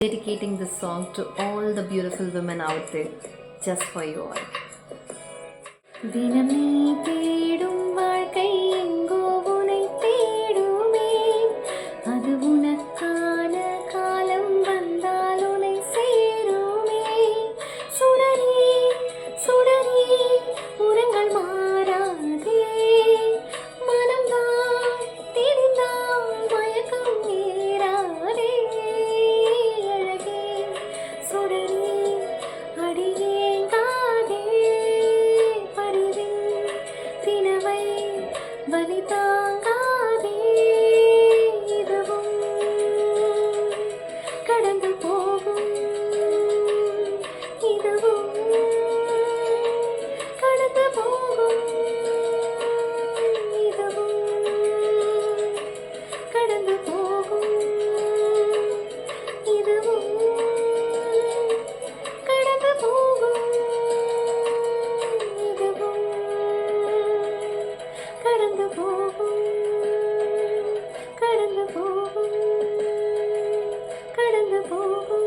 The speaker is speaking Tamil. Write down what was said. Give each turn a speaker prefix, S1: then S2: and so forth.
S1: Dedicating this song to all the beautiful women out there, just for you all. தினம் நீ தேடும் வாழ்க்கை எங்கோ உனை தேடுமே, அது உனக்கான காலம் வந்தால் உனை சேருமே. சுடரே சுடரே உரங்கள் மாறாதே, மனம்தான் தெரிந்தால் மயக்கம் நேராதே. அழகே சுடரே அடியேங்காதே, பரிவின் தினவை வலி தாங்காதே. இதுவும் கடந்து போகும், இதுவும் கடந்து போகும், இதுவும் கடந்து போகும், இதுவும் கடந்து போகும், இதுவும் கடந்து போகும், கடந்து போகும், கடந்து போகும்.